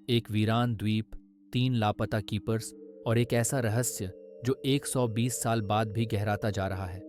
एक वीरान द्वीप, 3 लापता कीपर्स और एक ऐसा रहस्य जो 120 साल बाद भी गहराता जा रहा है।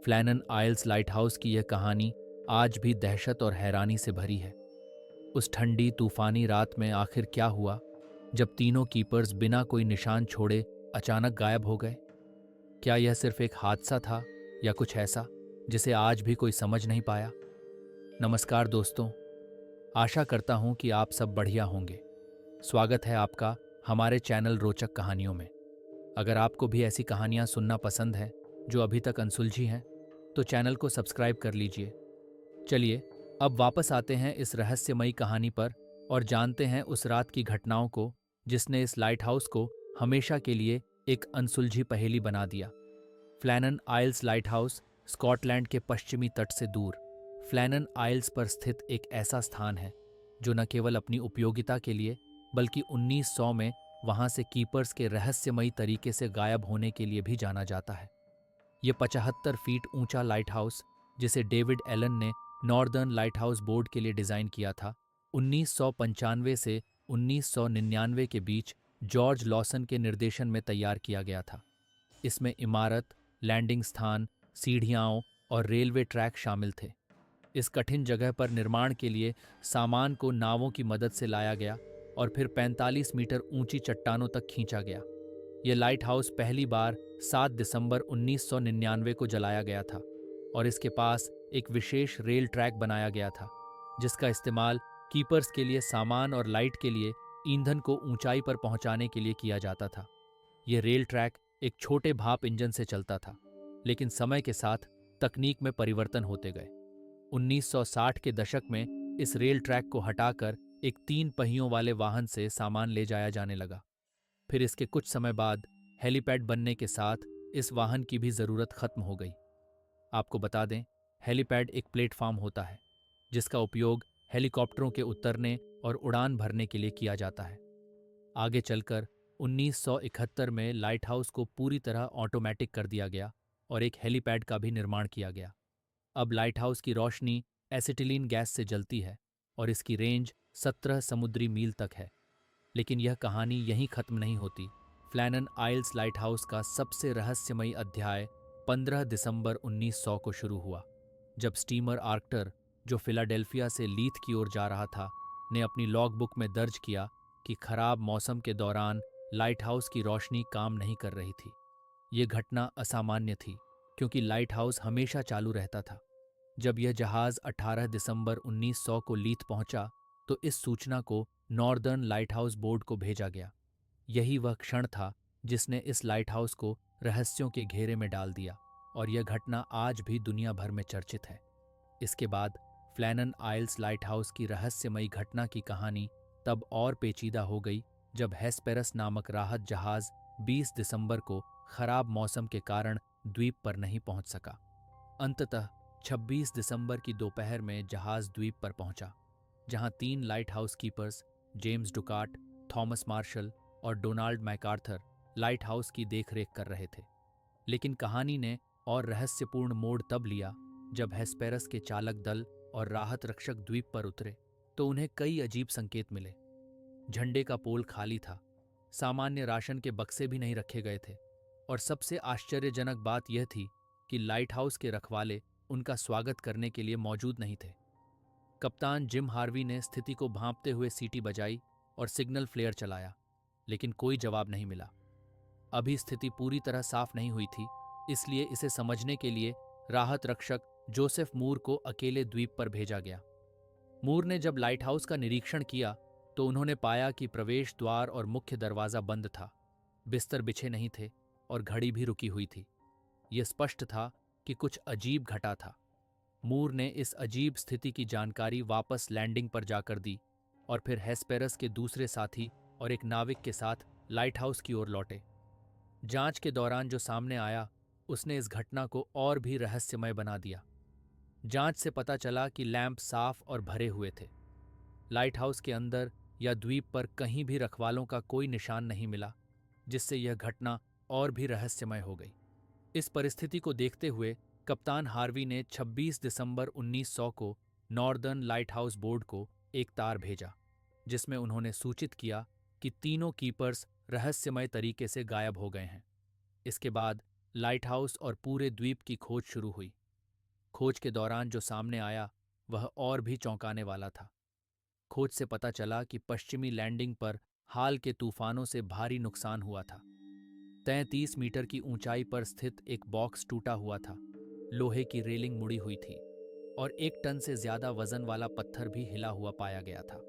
फ्लैनन आइल्स लाइटहाउस की यह कहानी आज भी दहशत और हैरानी से भरी है। उस ठंडी तूफानी रात में आखिर क्या हुआ जब तीनों कीपर्स बिना कोई निशान छोड़े अचानक गायब हो गए? क्या यह सिर्फ एक हादसा था या कुछ ऐसा जिसे आज भी कोई समझ नहीं पाया? नमस्कार दोस्तों, आशा करता हूं कि आप सब बढ़िया होंगे। स्वागत है आपका हमारे चैनल रोचक कहानियों में। अगर आपको भी ऐसी कहानियां सुनना पसंद है जो अभी तक अनसुलझी हैं, तो चैनल को सब्सक्राइब कर लीजिए। चलिए अब वापस आते हैं इस रहस्यमयी कहानी पर और जानते हैं उस रात की घटनाओं को जिसने इस लाइट हाउस को हमेशा के लिए एक अनसुलझी पहेली बना दिया। फ्लैनन आइल्स लाइट हाउस स्कॉटलैंड के पश्चिमी तट से दूर फ्लैनन आइल्स पर स्थित एक ऐसा स्थान है जो न केवल अपनी उपयोगिता के लिए बल्कि 1900 में वहां से कीपर्स के रहस्यमयी तरीके से गायब होने के लिए भी जाना जाता है। ये 75 फीट ऊंचा लाइट हाउस, जिसे डेविड एलन ने नॉर्दर्न लाइट हाउस बोर्ड के लिए डिजाइन किया था, 1995 से 1999 के बीच जॉर्ज लॉसन के निर्देशन में तैयार किया गया था। इसमें इमारत, लैंडिंग स्थान, सीढ़ियाओं और रेलवे ट्रैक शामिल थे। इस कठिन जगह पर निर्माण के लिए सामान को नावों की मदद से लाया गया और फिर 45 मीटर ऊंची चट्टानों तक खींचा गया। यह लाइट हाउस पहली बार 7 दिसंबर 1999 को जलाया गया था और इसके पास एक विशेष रेल ट्रैक बनाया गया था जिसका इस्तेमाल कीपर्स के लिए सामान और लाइट के लिए ईंधन को ऊंचाई पर पहुंचाने के लिए किया जाता था। यह रेल ट्रैक एक छोटे भाप इंजन से चलता था, लेकिन समय के साथ तकनीक में परिवर्तन होते गए। 1960 के दशक में इस रेल ट्रैक को हटाकर एक 3 पहियों वाले वाहन से सामान ले जाया जाने लगा। फिर इसके कुछ समय बाद हेलीपैड बनने के साथ इस वाहन की भी जरूरत खत्म हो गई। आपको बता दें, हेलीपैड एक प्लेटफॉर्म होता है जिसका उपयोग हेलीकॉप्टरों के उतरने और उड़ान भरने के लिए किया जाता है। आगे चलकर 1971 में लाइट हाउस को पूरी तरह ऑटोमेटिक कर दिया गया और एक हेलीपैड का भी निर्माण किया गया। अब लाइट हाउस की रोशनी एसिटिलीन गैस से जलती है और इसकी रेंज 17 समुद्री मील तक है। लेकिन यह कहानी यहीं खत्म नहीं होती। फ्लैनन आइल्स लाइट हाउस का सबसे रहस्यमयी अध्याय 15 दिसंबर 1900 को शुरू हुआ, जब स्टीमर आर्क्टर, जो फिलाडेल्फिया से लीथ की ओर जा रहा था, ने अपनी लॉग बुक में दर्ज किया कि खराब मौसम के दौरान लाइट हाउस की रोशनी काम नहीं कर रही थी। ये घटना असामान्य थी क्योंकि लाइट हाउस हमेशा चालू रहता था। जब यह जहाज 18 दिसंबर 1900 को लीथ पहुंचा, तो इस सूचना को नॉर्दर्न लाइट हाउस बोर्ड को भेजा गया। यही वह क्षण था जिसने इस लाइट हाउस को रहस्यों के घेरे में डाल दिया और यह घटना आज भी दुनिया भर में चर्चित है। इसके बाद फ्लैनन आइल्स लाइट हाउस की रहस्यमयी घटना की कहानी तब और पेचीदा हो गई जब हेस्पेरस नामक राहत जहाज 20 दिसंबर को खराब मौसम के कारण द्वीप पर नहीं पहुंच सका। अंततः 26 दिसंबर की दोपहर में जहाज द्वीप पर पहुंचा, जहां 3 lighthouse keepers, James Ducat, Thomas Marshall और डोनाल्ड मैकार्थर, लाइट हाउस की देखरेख कर रहे थे। लेकिन कहानी ने और रहस्यपूर्ण मोड़ तब लिया जब हेस्पेरस के चालक दल और राहत रक्षक द्वीप पर उतरे तो उन्हें कई अजीब संकेत मिले। झंडे का पोल खाली था, सामान्य राशन के बक्से भी नहीं रखे गए थे और सबसे आश्चर्यजनक बात यह थी कि लाइट हाउस के रखवाले उनका स्वागत करने के लिए मौजूद नहीं थे। कप्तान जिम हार्वी ने स्थिति को भांपते हुए सीटी बजाई और सिग्नल फ्लेयर चलाया, लेकिन कोई जवाब नहीं मिला। अभी स्थिति पूरी तरह साफ नहीं हुई थी, इसलिए इसे समझने के लिए राहत रक्षक जोसेफ मूर को अकेले द्वीप पर भेजा गया। मूर ने जब लाइट हाउस का निरीक्षण किया तो उन्होंने पाया कि प्रवेश द्वार और मुख्य दरवाजा बंद था, बिस्तर बिछे नहीं थे और घड़ी भी रुकी हुई थी। यह स्पष्ट था कि कुछ अजीब घटा था। मूर ने इस अजीब स्थिति की जानकारी वापस लैंडिंग पर जाकर दी और फिर हेस्पेरस के दूसरे साथी और एक नाविक के साथ लाइट हाउस की ओर लौटे। जांच के दौरान जो सामने आया उसने इस घटना को और भी रहस्यमय बना दिया। जांच से पता चला कि लैंप साफ और भरे हुए थे। लाइट हाउस के अंदर या द्वीप पर कहीं भी रखवालों का कोई निशान नहीं मिला, जिससे यह घटना और भी रहस्यमय हो गई। इस परिस्थिति को देखते हुए कप्तान हार्वी ने 26 दिसंबर 1900 को नॉर्दर्न लाइट हाउस बोर्ड को एक तार भेजा। जिसमें उन्होंने सूचित किया कि तीनों कीपर्स रहस्यमय तरीके से गायब हो गए हैं। इसके बाद लाइट हाउस और पूरे द्वीप की खोज शुरू हुई। खोज के दौरान जो सामने आया वह और भी चौंकाने वाला था। खोज से पता चला कि पश्चिमी लैंडिंग पर हाल के तूफानों से भारी नुकसान हुआ था। 33 मीटर की ऊंचाई पर स्थित एक बॉक्स टूटा हुआ था, लोहे की रेलिंग मुड़ी हुई थी और 1 टन से ज्यादा वजन वाला पत्थर भी हिला हुआ पाया गया था।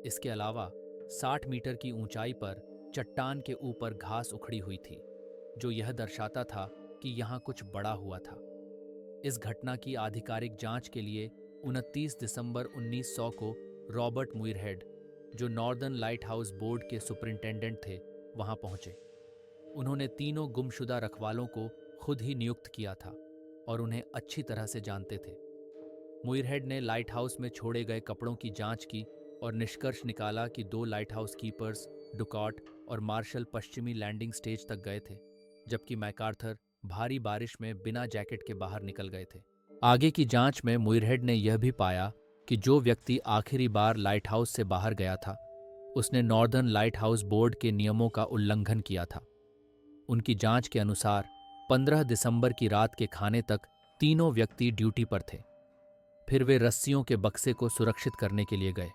इसके अलावा 60 मीटर की ऊंचाई पर चट्टान के ऊपर घास उखड़ी हुई थी, जो यह दर्शाता था कि यहाँ कुछ बड़ा हुआ था। इस घटना की आधिकारिक जांच के लिए 29 दिसंबर 1900 को रॉबर्ट मुइरहेड, जो नॉर्दर्न लाइट हाउस बोर्ड के सुपरिंटेंडेंट थे, वहां पहुंचे। उन्होंने तीनों गुमशुदा रखवालों को खुद ही नियुक्त किया था और उन्हें अच्छी तरह से जानते थे। मुइरहेड ने लाइट हाउस में छोड़े गए कपड़ों की जांच की और निष्कर्ष निकाला कि 2 लाइट हाउस कीपर्स, डुकाट और मार्शल पश्चिमी लैंडिंग स्टेज तक गए थे, जबकि मैकार्थर भारी बारिश में बिना जैकेट के बाहर निकल गए थे। आगे की जांच में मुइरहेड ने यह भी पाया कि जो व्यक्ति आखिरी बार लाइट हाउस से बाहर गया था, उसने नॉर्दर्न लाइट हाउस बोर्ड के नियमों का उल्लंघन किया था। उनकी जांच के अनुसार 15 दिसंबर की रात के खाने तक तीनों व्यक्ति ड्यूटी पर थे। फिर वे रस्सियों के बक्से को सुरक्षित करने के लिए गए,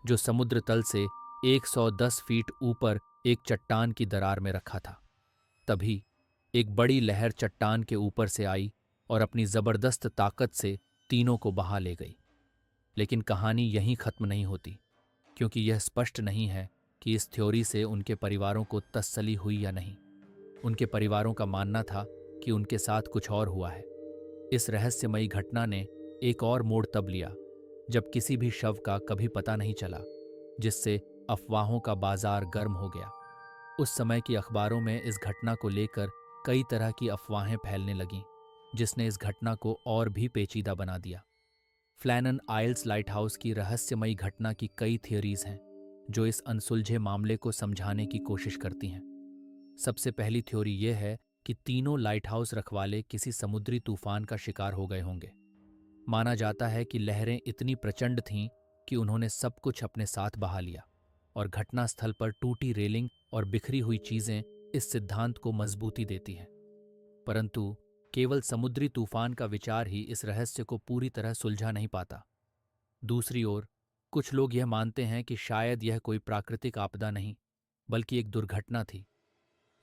जो समुद्र तल से 110 फीट ऊपर एक चट्टान की दरार में रखा था। तभी एक बड़ी लहर चट्टान के ऊपर से आई और अपनी जबरदस्त ताकत से तीनों को बहा ले गई। लेकिन कहानी यहीं खत्म नहीं होती, क्योंकि यह स्पष्ट नहीं है कि इस थ्योरी से उनके परिवारों को तसल्ली हुई या नहीं। उनके परिवारों का मानना था कि उनके साथ कुछ और हुआ है। इस रहस्यमयी घटना ने एक और मोड़ तब लिया जब किसी भी शव का कभी पता नहीं चला, जिससे अफवाहों का बाजार गर्म हो गया। उस समय की अखबारों में इस घटना को लेकर कई तरह की अफवाहें फैलने लगीं, जिसने इस घटना को और भी पेचीदा बना दिया। फ्लैनन आइल्स लाइट हाउस की रहस्यमयी घटना की कई थियरीज हैं, जो इस अनसुलझे मामले को समझाने की कोशिश करती हैं। सबसे पहली थ्योरी यह है कि तीनों लाइट हाउस रखवाले किसी समुद्री तूफान का शिकार हो गए होंगे। माना जाता है कि लहरें इतनी प्रचंड थीं कि उन्होंने सब कुछ अपने साथ बहा लिया, और घटनास्थल पर टूटी रेलिंग और बिखरी हुई चीजें इस सिद्धांत को मजबूती देती हैं। परंतु केवल समुद्री तूफान का विचार ही इस रहस्य को पूरी तरह सुलझा नहीं पाता। दूसरी ओर, कुछ लोग यह मानते हैं कि शायद यह कोई प्राकृतिक आपदा नहीं, बल्कि एक दुर्घटना थी।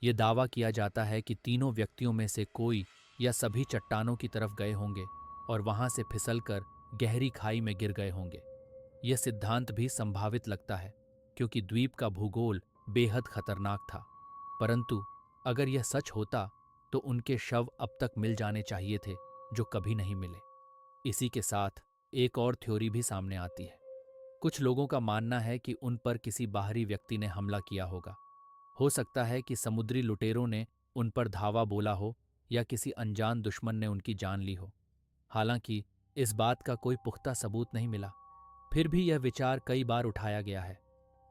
यह दावा किया जाता है कि तीनों व्यक्तियों में से कोई या सभी चट्टानों की तरफ गए होंगे और वहां से फिसलकर गहरी खाई में गिर गए होंगे। यह सिद्धांत भी संभावित लगता है, क्योंकि द्वीप का भूगोल बेहद खतरनाक था। परंतु अगर यह सच होता तो उनके शव अब तक मिल जाने चाहिए थे, जो कभी नहीं मिले। इसी के साथ एक और थ्योरी भी सामने आती है। कुछ लोगों का मानना है कि उन पर किसी बाहरी व्यक्ति ने हमला किया होगा। हो सकता है कि समुद्री लुटेरों ने उन पर धावा बोला हो या किसी अनजान दुश्मन ने उनकी जान ली हो। हालांकि इस बात का कोई पुख्ता सबूत नहीं मिला। फिर भी यह विचार कई बार उठाया गया है।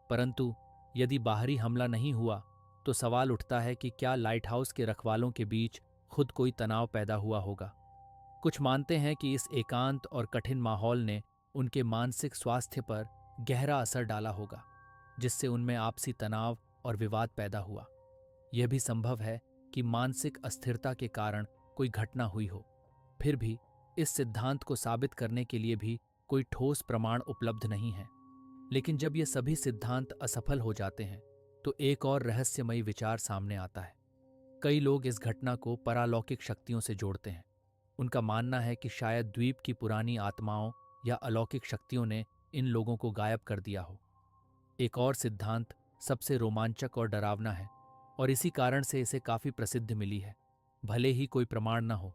परंतु यदि बाहरी हमला नहीं हुआ, तो सवाल उठता है कि क्या लाइट हाउस के रखवालों के बीच खुद कोई तनाव पैदा हुआ होगा। कुछ मानते हैं कि इस एकांत और कठिन माहौल ने उनके मानसिक स्वास्थ्य पर गहरा असर डाला होगा, जिससे उनमें आपसी तनाव और विवाद पैदा हुआ। यह भी संभव है कि मानसिक अस्थिरता के कारण कोई घटना हुई हो। फिर भी इस सिद्धांत को साबित करने के लिए भी कोई ठोस प्रमाण उपलब्ध नहीं है। लेकिन जब ये सभी सिद्धांत असफल हो जाते हैं, तो एक और रहस्यमयी विचार सामने आता है। कई लोग इस घटना को परालौकिक शक्तियों से जोड़ते हैं। उनका मानना है कि शायद द्वीप की पुरानी आत्माओं या अलौकिक शक्तियों ने इन लोगों को गायब कर दिया हो। एक और सिद्धांत सबसे रोमांचक और डरावना है, और इसी कारण से इसे काफी प्रसिद्ध मिली है, भले ही कोई प्रमाण न हो।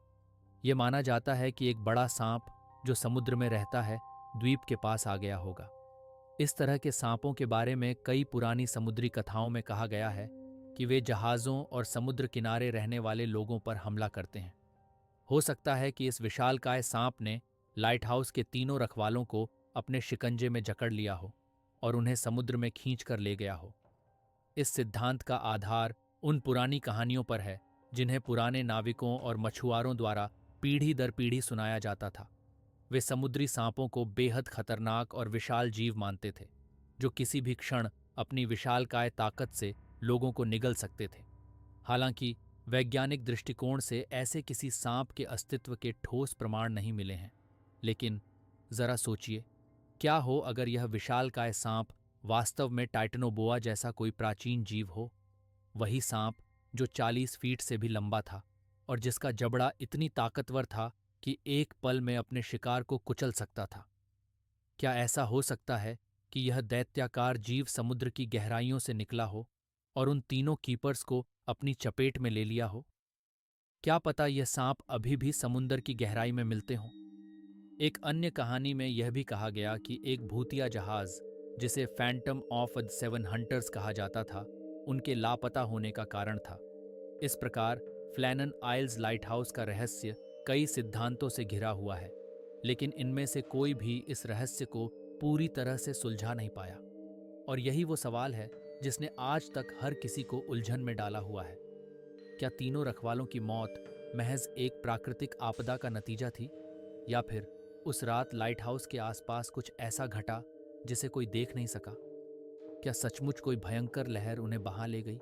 यह माना जाता है कि एक बड़ा सांप जो समुद्र में रहता है, द्वीप के पास आ गया होगा। इस तरह के सांपों के बारे में कई पुरानी समुद्री कथाओं में कहा गया है कि वे जहाज़ों और समुद्र किनारे रहने वाले लोगों पर हमला करते हैं। हो सकता है कि इस विशालकाय सांप ने लाइट हाउस के तीनों रखवालों को अपने शिकंजे में जकड़ लिया हो और उन्हें समुद्र में खींच कर ले गया हो। इस सिद्धांत का आधार उन पुरानी कहानियों पर है जिन्हें पुराने नाविकों और मछुआरों द्वारा पीढ़ी दर पीढ़ी सुनाया जाता था। वे समुद्री सांपों को बेहद खतरनाक और विशाल जीव मानते थे, जो किसी भी क्षण अपनी विशालकाय ताकत से लोगों को निगल सकते थे। हालांकि वैज्ञानिक दृष्टिकोण से ऐसे किसी सांप के अस्तित्व के ठोस प्रमाण नहीं मिले हैं, लेकिन जरा सोचिए, क्या हो अगर यह विशालकाय सांप वास्तव में टाइटनोबोआ जैसा कोई प्राचीन जीव हो, वही सांप जो 40 फीट से भी लंबा था और जिसका जबड़ा इतनी ताकतवर था कि एक पल में अपने शिकार को कुचल सकता था। क्या ऐसा हो सकता है कि यह दैत्याकार जीव समुद्र की गहराइयों से निकला हो और उन तीनों कीपर्स को अपनी चपेट में ले लिया हो? क्या पता यह सांप अभी भी समुद्र की गहराई में मिलते हों। एक अन्य कहानी में यह भी कहा गया कि एक भूतिया जहाज, जिसे Phantom of the seven hunters कहा जाता था, उनके लापता होने का कारण था। इस प्रकार फ्लैनन आइल्स लाइट हाउस का रहस्य कई सिद्धांतों से घिरा हुआ है, लेकिन इनमें से कोई भी इस रहस्य को पूरी तरह से सुलझा नहीं पाया। और यही वो सवाल है जिसने आज तक हर किसी को उलझन में डाला हुआ है। क्या तीनों रखवालों की मौत महज एक प्राकृतिक आपदा का नतीजा थी, या फिर उस रात लाइट हाउस के आसपास कुछ ऐसा घटा जिसे कोई देख नहीं सका? क्या सचमुच कोई भयंकर लहर उन्हें बहा ले गई,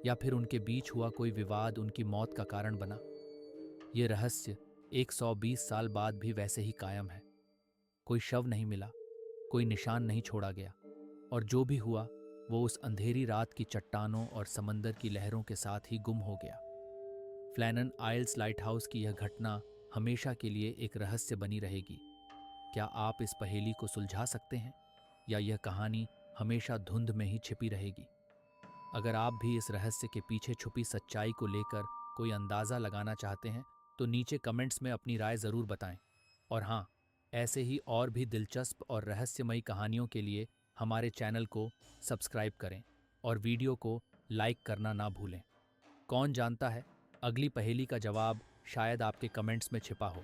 या फिर उनके बीच हुआ कोई विवाद उनकी मौत का कारण बना? ये रहस्य 120 साल बाद भी वैसे ही कायम है। कोई शव नहीं मिला, कोई निशान नहीं छोड़ा गया, और जो भी हुआ वो उस अंधेरी रात की चट्टानों और समंदर की लहरों के साथ ही गुम हो गया। फ्लैनन आइल्स लाइट हाउस की यह घटना हमेशा के लिए एक रहस्य बनी रहेगी। क्या आप इस पहेली को सुलझा सकते हैं, या यह कहानी हमेशा धुंध में ही छिपी रहेगी? अगर आप भी इस रहस्य के पीछे छुपी सच्चाई को लेकर कोई अंदाज़ा लगाना चाहते हैं तो नीचे कमेंट्स में अपनी राय ज़रूर बताएं। और हाँ, ऐसे ही और भी दिलचस्प और रहस्यमयी कहानियों के लिए हमारे चैनल को सब्सक्राइब करें और वीडियो को लाइक करना ना भूलें। कौन जानता है, अगली पहेली का जवाब शायद आपके कमेंट्स में छिपा हो।